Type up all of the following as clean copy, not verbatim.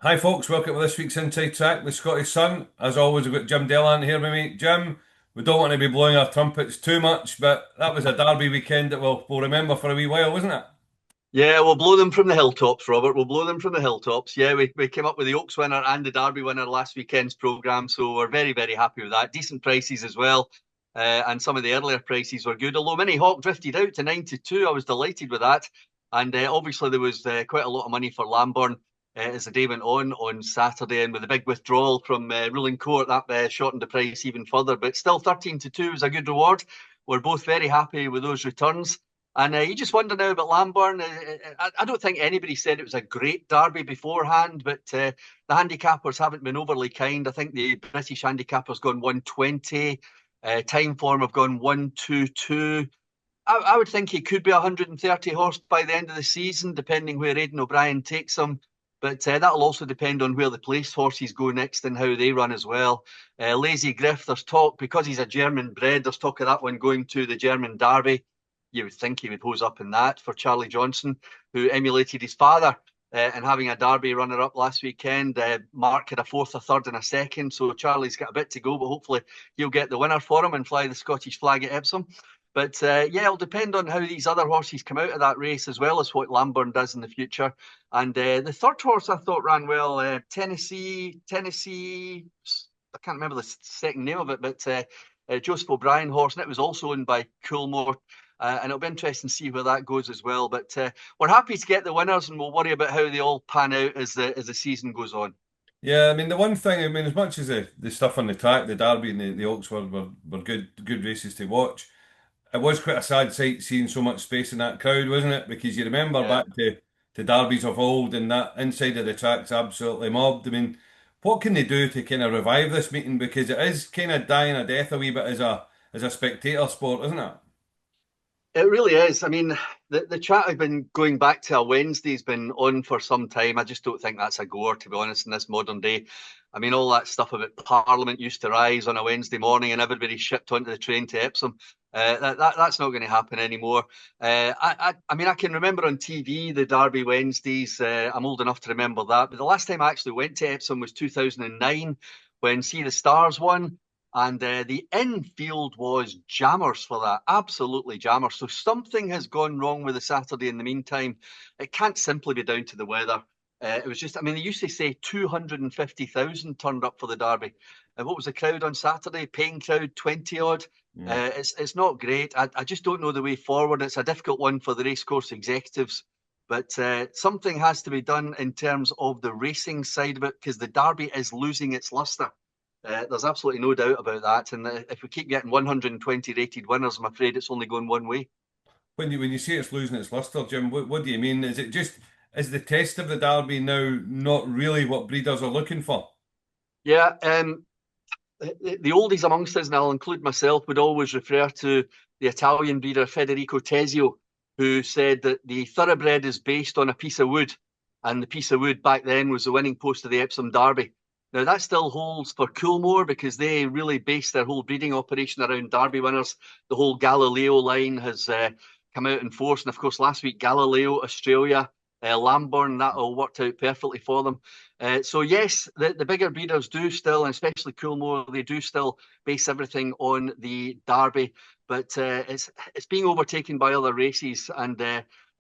Hi folks, welcome to this week's Inside Track with Scottish Sun. As always, we've got Jim Delahunt here with me. Jim, we don't want to be blowing our trumpets too much, but that was a derby weekend that we'll remember for a wee while, wasn't it? Yeah, we'll blow them from the hilltops, Robert. We'll blow them from the hilltops. Yeah, we came up with the Oaks winner and the Derby winner last weekend's programme, so we're very, very happy with that. Decent prices as well, and some of the earlier prices were good. Although Mini Hawk drifted out to 92, I was delighted with that. And obviously, there was quite a lot of money for Lambourn as the day went on Saturday, and with the big withdrawal from ruling court, that shortened the price even further. But still, 13-2 was a good reward. We're both very happy with those returns. And you just wonder now about Lambourn. I don't think anybody said it was a great derby beforehand, but the handicappers haven't been overly kind. I think the British handicappers gone 120, Timeform have gone 122. I would think he could be 130 horse by the end of the season, depending where Aidan O'Brien takes him. But that'll also depend on where the place horses go next and how they run as well. Lazy Griff, there's talk, because he's a German bred, there's talk of that one going to the German Derby. You would think he would hose up in that for Charlie Johnson, who emulated his father and having a Derby runner-up last weekend. Mark had a fourth, a third, and a second, so Charlie's got a bit to go, but hopefully he'll get the winner for him and fly the Scottish flag at Epsom. But yeah, it'll depend on how these other horses come out of that race, as well as what Lambourn does in the future. And the third horse I thought ran well, Tennessee. I can't remember the second name of it, but Joseph O'Brien horse, and it was also owned by Coolmore. And it'll be interesting to see where that goes as well. But we're happy to get the winners, and we'll worry about how they all pan out as the season goes on. Yeah, I mean the one thing, I mean as much as the stuff on the track, the Derby and the Oaks were good races to watch. It was quite a sad sight seeing so much space in that crowd, wasn't it? Because you remember Yeah. back to derbies of old and that inside of the track's absolutely mobbed. I mean, what can they do to kind of revive this meeting? Because it is kind of dying a death a wee bit as a spectator sport, isn't it? It really is. I mean, the chat I've been going back to a Wednesday's been on for some time. I just don't think that's a goer, to be honest, in this modern day. I mean, all that stuff about Parliament used to rise on a Wednesday morning and everybody shipped onto the train to Epsom. That's not going to happen anymore. I mean, I can remember on TV the Derby Wednesdays. I'm old enough to remember that. But the last time I actually went to Epsom was 2009 when See the Stars won. And the infield was jammers for that, absolutely jammers. So something has gone wrong with the Saturday in the meantime. It can't simply be down to the weather. It was just, I mean, they used to say 250,000 turned up for the Derby. And what was the crowd on Saturday? Paying crowd, 20 odd. Mm. It's not great. I just don't know the way forward. It's a difficult one for the racecourse executives. But something has to be done in terms of the racing side of it because the Derby is losing its luster. There's absolutely no doubt about that. And if we keep getting 120 rated winners, I'm afraid it's only going one way. When you say it's losing its luster, Jim, what do you mean? Is it just is the test of the Derby now not really what breeders are looking for? Yeah, the oldies amongst us, and I'll include myself, would always refer to the Italian breeder Federico Tesio, who said that the thoroughbred is based on a piece of wood, and the piece of wood back then was the winning post of the Epsom Derby. Now that still holds for Coolmore because they really based their whole breeding operation around Derby winners. The whole Galileo line has come out in force, and of course last week Galileo, Australia, Lambourn, that all worked out perfectly for them. So yes, the bigger breeders do still, and especially Coolmore, they do still base everything on the Derby, but it's being overtaken by other races. And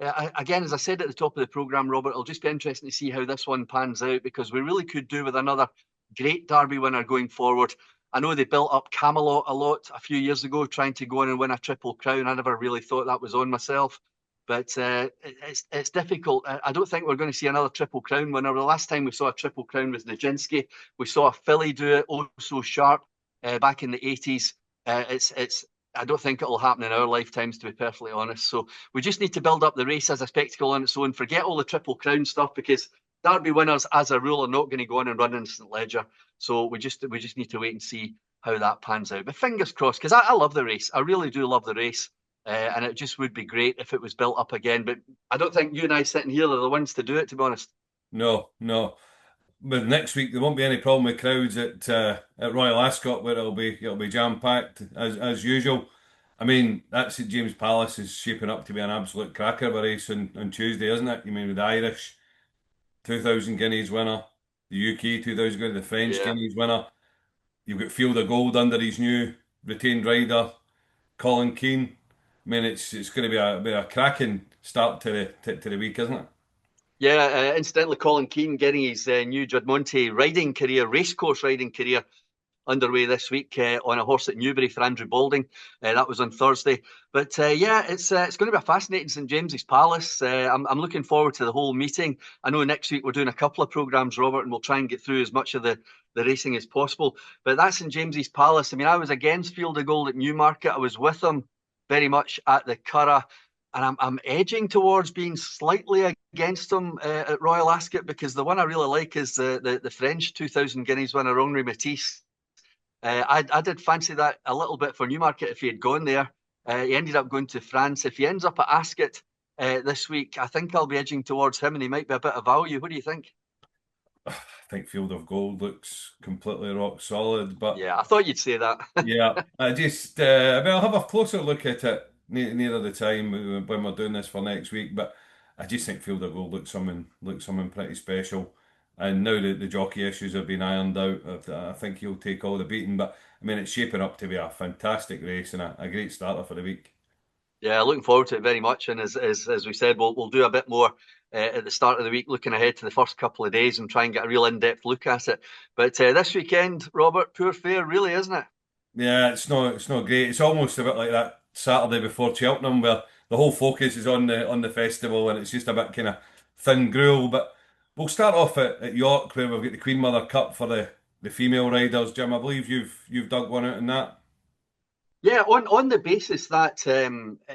again, as I said at the top of the programme, Robert, it'll just be interesting to see how this one pans out because we really could do with another great Derby winner going forward. I know they built up Camelot a lot a few years ago, trying to go on and win a Triple Crown. I never really thought that was on myself. But it's difficult. I don't think we're going to see another Triple Crown winner. The last time we saw a Triple Crown was Nijinsky. We saw a filly do it, oh so sharp, back in the 80s. It's. I don't think it'll happen in our lifetimes, to be perfectly honest. So we just need to build up the race as a spectacle on its own. Forget all the Triple Crown stuff because Derby winners, as a rule, are not going to go on and run instant ledger. So we just need to wait and see how that pans out. But fingers crossed, because I love the race. I really do love the race. And it just would be great if it was built up again. But I don't think you and I sitting here are the ones to do it, to be honest. No, no. But next week there won't be any problem with crowds at Royal Ascot where it'll be jam packed as usual. I mean that St James Palace is shaping up to be an absolute cracker of a race on Tuesday, isn't it? You mean with the Irish 2,000 guineas winner. the UK 2000, the French Yeah. Guineas winner. You've got Field of Gold under his new retained rider, Colin Keane. I mean, it's going to be a cracking start to to the week, isn't it? Yeah, incidentally, Colin Keane getting his new Judmonte riding career, racecourse riding career underway this week on a horse at Newbury for Andrew Balding. That was on Thursday. But yeah, it's going to be a fascinating St James's Palace. I'm looking forward to the whole meeting. I know next week we're doing a couple of programmes, Robert, and we'll try and get through as much of the racing as possible. But that's St James's Palace. I mean, I was against Field of Gold at Newmarket. I was with them very much at the Curragh. And I'm edging towards being slightly against them at Royal Ascot because the one I really like is the French 2000 Guineas winner, Henri Matisse. I did fancy that a little bit for Newmarket if he had gone there. He ended up going to France. If he ends up at Ascot this week, I think I'll be edging towards him and he might be a bit of value. What do you think? I think Field of Gold looks completely rock solid, but Yeah, I thought you'd say that. yeah, I mean, I'll have a closer look at it nearer the time when we're doing this for next week. But I just think Field of Gold looks something pretty special. And now that the jockey issues have been ironed out, I think he'll take all the beating. But I mean, it's shaping up to be a fantastic race and a great starter for the week. Yeah, looking forward to it very much. And as we said, we'll do a bit more at the start of the week, looking ahead to the first couple of days and try and get a real in-depth look at it. But this weekend, Robert, poor fare, really, isn't it? Yeah, it's not great. It's almost a bit like that Saturday before Cheltenham where the whole focus is on the festival and it's just a bit kind of thin gruel. But we'll start off at York where we've got the Queen Mother Cup for the female riders. Jim, I believe you've dug one out in that. Yeah, on the basis that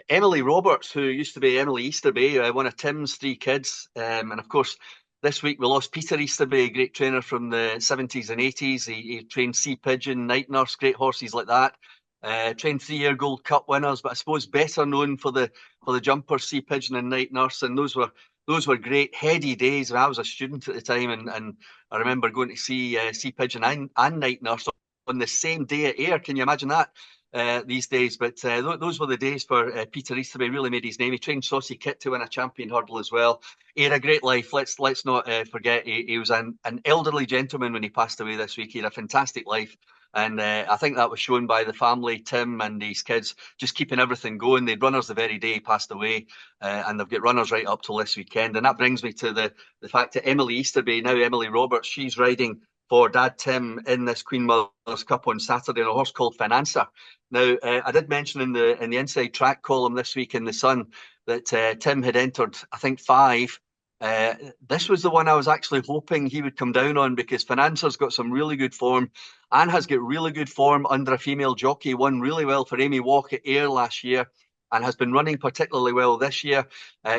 Emily Roberts, who used to be Emily Easterby, one of Tim's three kids, and of course this week we lost Peter Easterby, a great trainer from the 70s and 80s. He trained Sea Pigeon, Night Nurse, great horses like that. Trained 3 year Gold Cup winners, but I suppose better known for the jumper Sea Pigeon and Night Nurse, and those were great heady days. I was a student at the time, and I remember going to see Sea Pigeon and Night Nurse on the same day at Ayr. Can you imagine that? These days. But those were the days for Peter Easterby. Really made his name. He trained Saucy Kit to win a champion hurdle as well. He had a great life. Let's not forget he was an elderly gentleman when he passed away this week. He had a fantastic life. And I think that was shown by the family, Tim and his kids, just keeping everything going. They had runners the very day he passed away, and they've got runners right up till this weekend. And that brings me to the fact that Emily Easterby, now Emily Roberts, she's riding for Dad Tim in this Queen Mother's Cup on Saturday on a horse called Financer. Now, I did mention in the inside track column this week in the Sun that Tim had entered, I think, 5. This was the one I was actually hoping he would come down on because Financer's got some really good form and has got really good form under a female jockey. Won really well for Amy Walk at Ayr last year and has been running particularly well this year.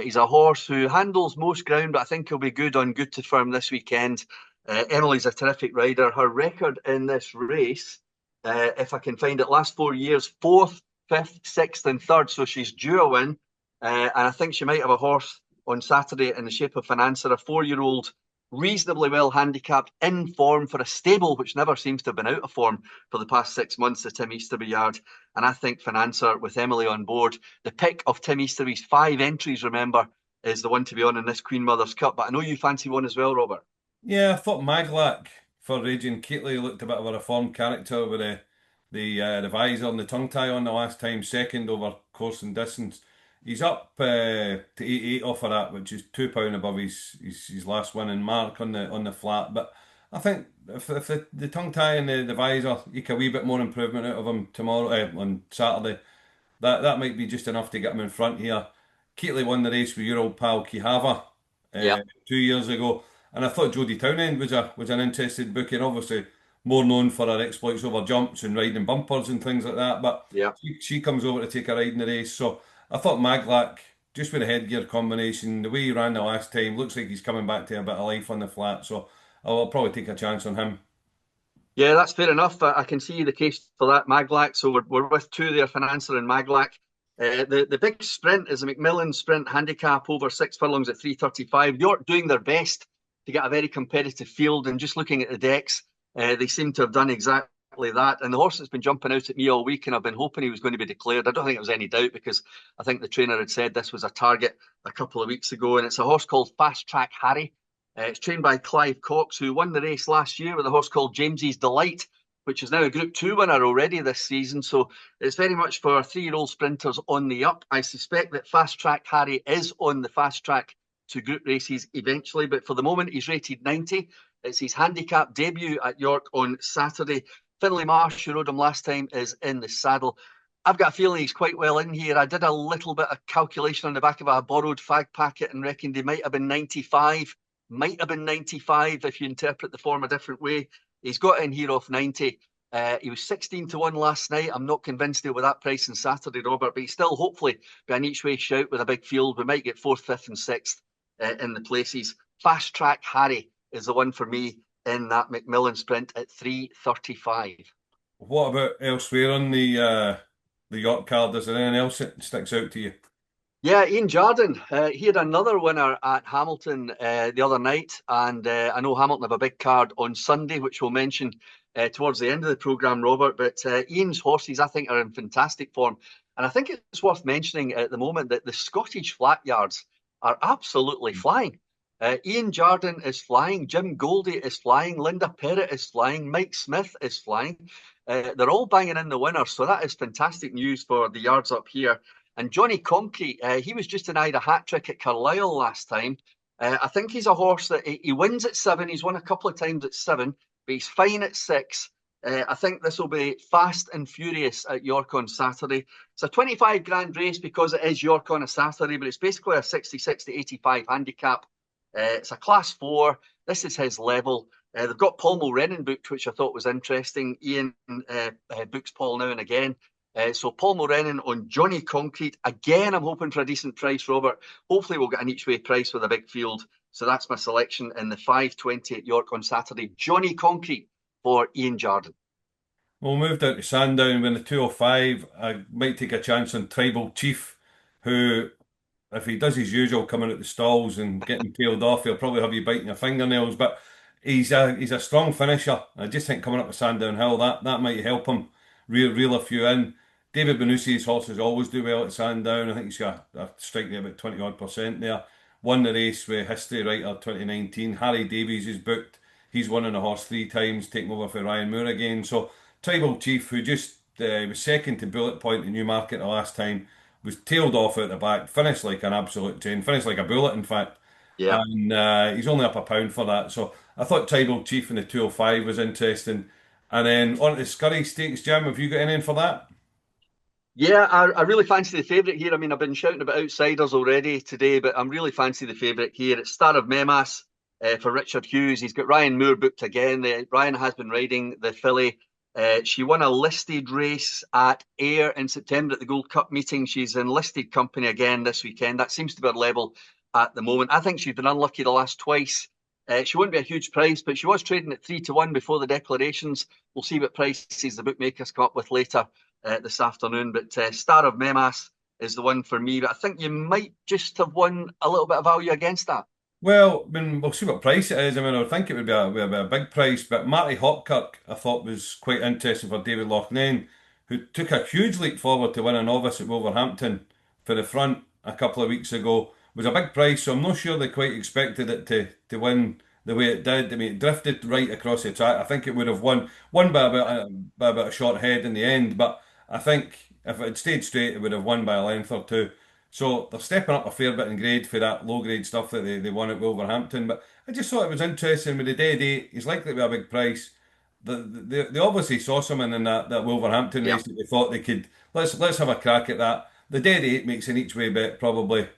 He's a horse who handles most ground, but I think he'll be good on good to firm this weekend. Emily's a terrific rider. Her record in this race, if I can find it, last 4 years, 4th, 5th, 6th, and 3rd. So she's due a win. And I think she might have a horse on Saturday in the shape of Financer, a 4-year-old, reasonably well handicapped, in form for a stable which never seems to have been out of form for the past 6 months, the Tim Easterby yard. And I think Financer, with Emily on board, the pick of Tim Easterby's 5 entries, remember, is the one to be on in this Queen Mother's Cup. But I know you fancy one as well, Robert. Yeah, I thought Maglac for Raging Keatley looked a bit of a reformed character with the visor and the tongue tie on the last time, second over course and distance. He's up to 88 off of that, which is £2 above his last winning mark on the flat. But I think if the tongue tie and the visor, eke a wee bit more improvement out of him tomorrow on Saturday. That might be just enough to get him in front here. Keatley won the race with your old pal Kihava Yeah, 2 years ago, and I thought Jodie Townend was an interesting booking. Obviously, more known for her exploits over jumps and riding bumpers and things like that. But yeah. she comes over to take a ride in the race. So I thought Maglac, just with the headgear combination, the way he ran the last time, looks like he's coming back to a bit of life on the flat. So I'll probably take a chance on him. Yeah, that's fair enough. I can see the case for that, Maglac. So we're with 2 there, Financer and Maglac. The big sprint is a McMillan sprint handicap over 6 furlongs at 3:35. York doing their best to get a very competitive field, and just looking at the decks, they seem to have done exactly that. And the horse that's been jumping out at me all week, and I've been hoping he was going to be declared. I don't think it was any doubt because I think the trainer had said this was a target a couple of weeks ago, and it's a horse called Fast Track Harry. It's trained by Clive Cox, who won the race last year with a horse called James's Delight, which is now a Group 2 winner already this season. So it's very much for three-year-old sprinters on the up. I suspect that Fast Track Harry is on the fast track to group races eventually, but for the moment he's rated 90. It's his handicap debut at York on Saturday. Finlay Marsh, who rode him last time, is in the saddle. I've got a feeling he's quite well in here. I did a little bit of calculation on the back of a borrowed fag packet and reckoned he might have been 95. Might have been 95 if you interpret the form a different way. He's got in here off 90. He was 16 to 1 last night. I'm not convinced he'll with that price on Saturday, Robert, but he's still hopefully be an each way shout with a big field. We might get fourth, fifth, and sixth in the places. Fast Track Harry is the one for me in that McMillan sprint at 3:35. What about elsewhere on the York card? Is there anything else that sticks out to you? Yeah, Ian Jardine, he had another winner at Hamilton the other night, and I know Hamilton have a big card on Sunday, which we'll mention towards the end of the programme, Robert. But Ian's horses, I think, are in fantastic form. And I think it's worth mentioning at the moment that the Scottish flat yards are absolutely flying. Ian Jardine is flying, Jim Goldie is flying, Linda Perrott is flying, Mike Smith is flying. They're all banging in the winners, so that is fantastic news for the yards up here. And Johnny Concrete, he was just denied a hat trick at Carlisle last time. I think he's a horse that he wins at 7. He's won a couple of times at 7, but he's fine at 6. I think this will be fast and furious at York on Saturday. It's a 25 grand race because it is York on a Saturday, but it's basically a 66 to 85 handicap. It's a class 4. This is his level. They've got Paul Mulrennan booked, which I thought was interesting. Ian books Paul now and again. So Paul Mulrennan on Johnny Concrete. Again, I'm hoping for a decent price, Robert. Hopefully we'll get an each way price with a big field. So that's my selection in the 5:20 at York on Saturday. Johnny Concrete for Ian Jardine. We'll move down to Sandown with the 205. I might take a chance on Tribal Chief, who, if he does his usual coming out the stalls and getting tailed off, he'll probably have you biting your fingernails. But he's a strong finisher. I just think coming up with Sandown Hill, that might help him reel a few in. David Benussi's horses always do well at Sandown. I think he's got a strike rate about 20 odd percent there. Won the race with History Writer 2019. Harry Davies is booked. He's won on a horse 3 times, taking over for Ryan Moore again. So Tribal Chief, who just was second to Bullet Point in Newmarket the last time, was tailed off at the back, finished like an absolute train, finished like a bullet, in fact. Yeah. And he's only up a pound for that. So I thought Tribal Chief in the 205 was interesting. And then on to the Scurry Stakes, Jim, have you got anything for that? Yeah, I really fancy the favourite here. I mean, I've been shouting about outsiders already today, but I'm really fancy the favourite here. It's Star of Memas for Richard Hughes. He's got Ryan Moore booked again. Ryan has been riding the filly. She won a listed race at Ayr in September at the Gold Cup meeting. She's in listed company again this weekend. That seems to be her level at the moment. I think she's been unlucky the last twice. She wouldn't be a huge price, but she was trading at 3 to 1 before the declarations. We'll see what prices the bookmakers come up with later this afternoon. But Star of Memas is the one for me. But I think you might just have won a little bit of value against that. Well, I mean, we'll see what price it is. I mean, I would think it would be a big price, but Marty Hopkirk, I thought, was quite interesting for David Loughnane, who took a huge leap forward to win a novice at Wolverhampton for the front a couple of weeks ago. It was a big price, so I'm not sure they quite expected it to win the way it did. I mean, it drifted right across the track. I think it would have won by about a short head in the end, but I think if it had stayed straight, it would have won by a length or two. So they're stepping up a fair bit in grade for that low grade stuff that they won at Wolverhampton. But I just thought it was interesting with the dead eight. He's likely to be a big price. They obviously saw something in that Wolverhampton Yeah, race that they thought they could. Let's have a crack at that. The dead eight makes an each way bet probably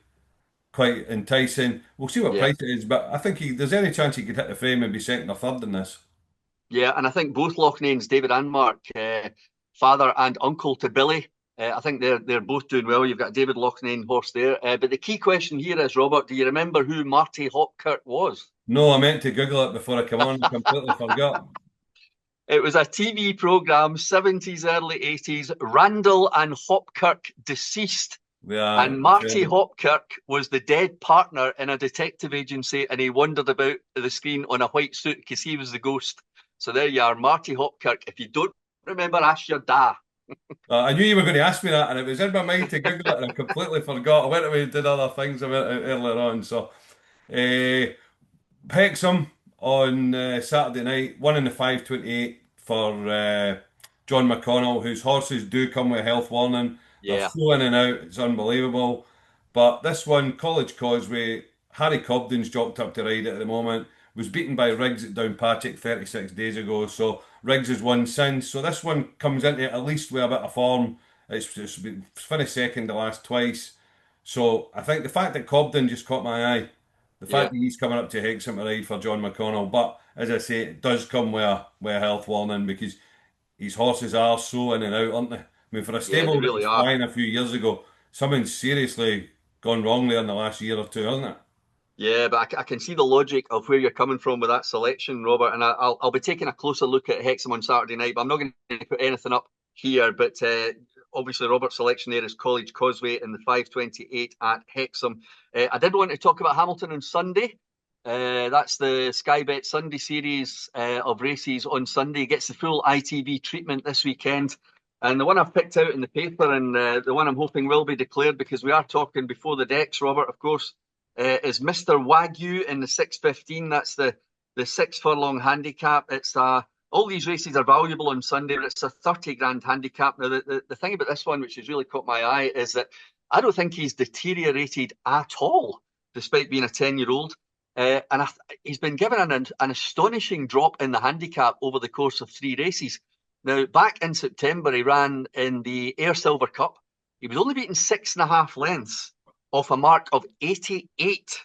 quite enticing. We'll see what yeah. price it is, but I think there's any chance he could hit the frame and be second or third in this. Yeah, and I think both Loughnanes, David and Mark, father and uncle to Billy, I think they're both doing well. You've got David Loughnane horse there. But the key question here is, Robert, do you remember who Marty Hopkirk was? No, I meant to Google it before I come on. I completely forgot. It was a TV programme, 70s, early 80s. Randall and Hopkirk deceased. Yeah, And Marty Hopkirk was the dead partner in a detective agency, and he wandered about the screen on a white suit because he was the ghost. So there you are, Marty Hopkirk. If you don't remember, ask your da. I knew you were going to ask me that, and it was in my mind to Google it, and I completely forgot. I went away and did other things a bit earlier on. So, uh, Hexham on Saturday night, one in the 5:28 for John McConnell, whose horses do come with a health warning. They're Yeah, so in and out, it's unbelievable. But this one, College Causeway, Harry Cobden's jocked up to ride it at the moment, was beaten by Riggs at Downpatrick 36 days ago. So Riggs has won since. So this one comes into it at least with a bit of form. It's been finished second the last twice. So I think the fact that Cobden just caught my eye. The yeah, fact that he's coming up to Hexham to ride for John McConnell, but as I say, it does come with a health warning because his horses are so in and out, aren't they? I mean, for a yeah, they stable that really was are. flying a few years ago, something's seriously gone wrong there in the last year or two, hasn't it? Yeah, but I can see the logic of where you're coming from with that selection, Robert. And I'll be taking a closer look at Hexham on Saturday night. But I'm not going to put anything up here. But obviously, Robert's selection there is College Causeway in the 5:28 at Hexham. I did want to talk about Hamilton on Sunday. That's the Sky Bet Sunday series of races on Sunday. Gets the full ITV treatment this weekend. And the one I've picked out in the paper, and the one I'm hoping will be declared, because we are talking before the decks, Robert, of course, is Mr. Wagyu in the 6:15. That's the 6 furlong handicap. It's all these races are valuable on Sunday, but it's a 30 grand handicap. Now, the thing about this one, which has really caught my eye, is that I don't think he's deteriorated at all, despite being a 10-year-old. And he's been given an astonishing drop in the handicap over the course of 3 races. Now, back in September, he ran in the Air Silver Cup. He was only beaten 6.5 lengths off a mark of 88.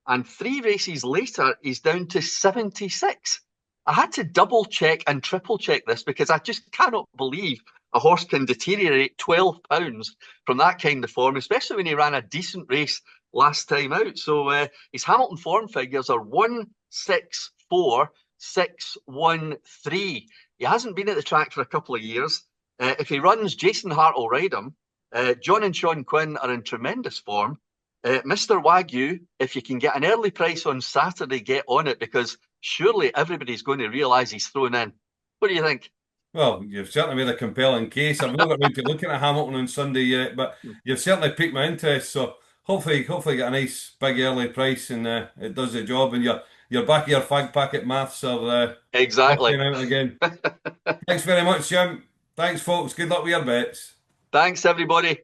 And 3 races later, he's down to 76. I had to double check and triple check this because I just cannot believe a horse can deteriorate 12 pounds from that kind of form, especially when he ran a decent race last time out. So his Hamilton form figures are 164,613. He hasn't been at the track for a couple of years. If he runs, Jason Hart will ride him. John and Sean Quinn are in tremendous form. Mr. Wagyu, if you can get an early price on Saturday, get on it because surely everybody's going to realise he's thrown in. What do you think? Well, you've certainly made a compelling case. I've not got around to looking at Hamilton on Sunday yet, but you've certainly piqued my interest. So hopefully get a nice big early price and it does the job. And your back of your fag packet maths are Exactly. working out again. Thanks very much, Jim. Thanks, folks. Good luck with your bets. Thanks, everybody.